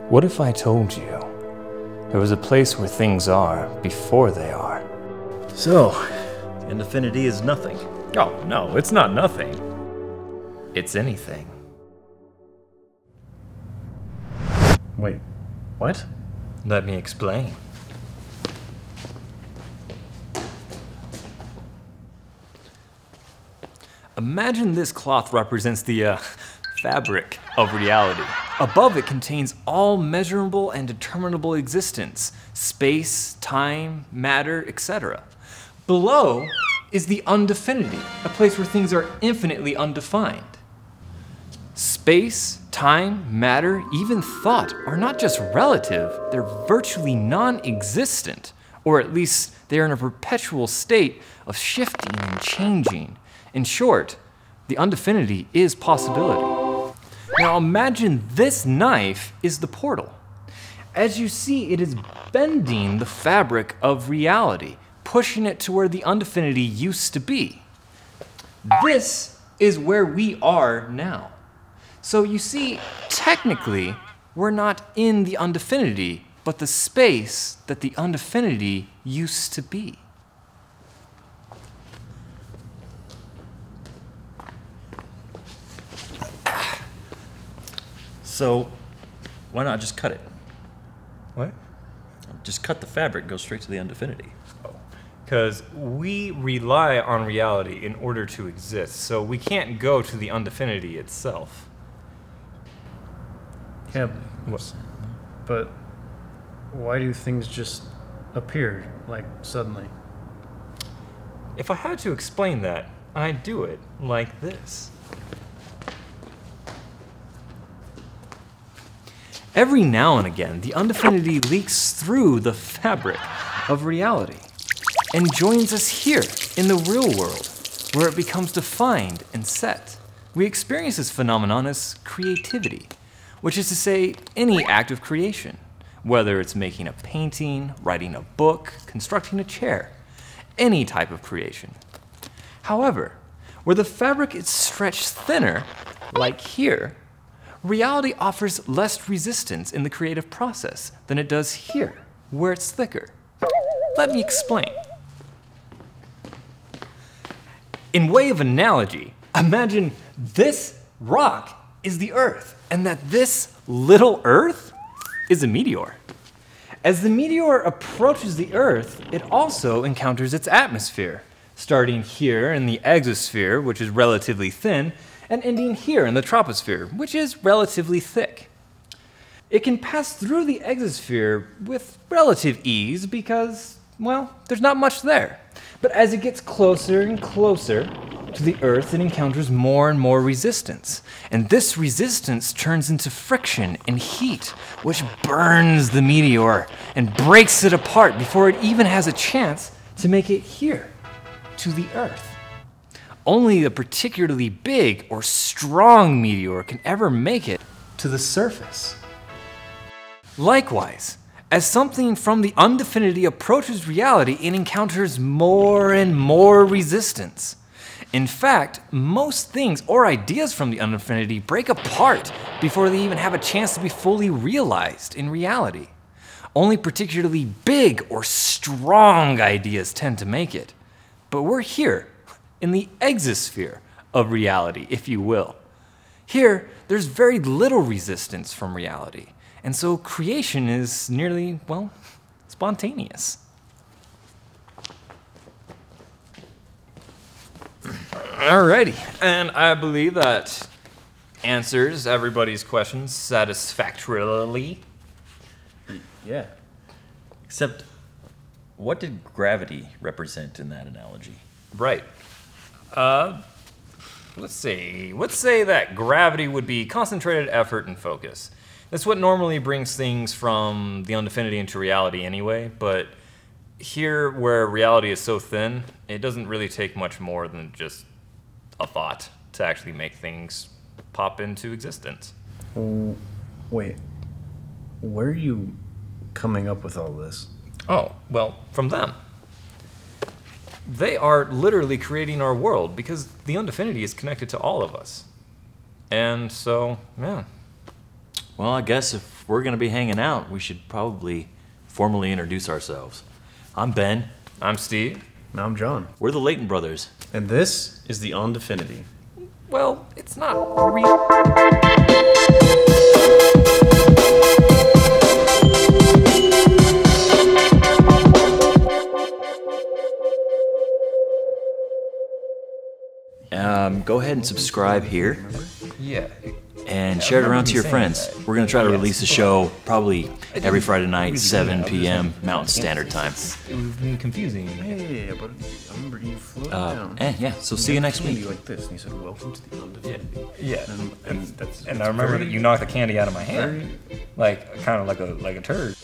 What if I told you there was a place where things are before they are? So, Undefinity is nothing. Oh, no, it's not nothing. It's anything. Wait, what? Let me explain. Imagine this cloth represents the fabric of reality. Above it contains all measurable and determinable existence, space, time, matter, etc. Below is the Undefinity, a place where things are infinitely undefined. Space, time, matter, even thought are not just relative, they're virtually non-existent, or at least they're in a perpetual state of shifting and changing. In short, the Undefinity is possibility. Now imagine this knife is the portal. As you see, it is bending the fabric of reality, pushing it to where the Undefinity used to be. This is where we are now. So you see, technically, we're not in the Undefinity, but the space that the Undefinity used to be. So, why not just cut it? What? Just cut the fabric, go straight to the Undefinity. Because we rely on reality in order to exist, so we can't go to the Undefinity itself. Yeah, but why do things just appear, like, suddenly? If I had to explain that, I'd do it like this. Every now and again, the Undefinity leaks through the fabric of reality and joins us here in the real world, where it becomes defined and set. We experience this phenomenon as creativity, which is to say, any act of creation, whether it's making a painting, writing a book, constructing a chair, any type of creation. However, where the fabric is stretched thinner, like here, reality offers less resistance in the creative process than it does here, where it's thicker. Let me explain. In way of analogy, imagine this rock is the Earth, and that this little Earth is a meteor. As the meteor approaches the Earth, it also encounters its atmosphere, starting here in the exosphere, which is relatively thin, and ending here in the troposphere, which is relatively thick. It can pass through the exosphere with relative ease because, well, there's not much there. But as it gets closer and closer to the Earth, it encounters more and more resistance. And this resistance turns into friction and heat, which burns the meteor and breaks it apart before it even has a chance to make it here, to the Earth. Only a particularly big or strong meteor can ever make it to the surface. Likewise, as something from the Undefinity approaches reality, it encounters more and more resistance. In fact, most things or ideas from the Undefinity break apart before they even have a chance to be fully realized in reality. Only particularly big or strong ideas tend to make it. But we're here, in the exosphere of reality, if you will. Here, there's very little resistance from reality, and so creation is nearly, well, spontaneous. Alrighty, and I believe that answers everybody's questions satisfactorily. Yeah. Except, what did gravity represent in that analogy? Right. Let's see. Let's say that gravity would be concentrated effort and focus. That's what normally brings things from the Undefinity into reality anyway, but here where reality is so thin, it doesn't really take much more than just a thought to actually make things pop into existence. Wait, where are you coming up with all this? Oh, well, from them. They are literally creating our world because the Undefinity is connected to all of us. And so, yeah, Well, I guess if we're gonna be hanging out, we should probably formally introduce ourselves. I'm Ben. I'm Steve. And I'm John. We're the Layton brothers. And this is the Undefinity. Well, it's not real. Go ahead and subscribe here Yeah. and share it around to your friends. We're gonna try to release the show probably every Friday night, really 7 good. p.m. Mountain Standard Time. It would have been confusing. Yeah, but I remember you floated down. Yeah, so see you next Candy week. like this, and you said, "Welcome to the Undefinity." Yeah. And that's And I remember that you knocked the candy out of my hand, like kind of like a turd.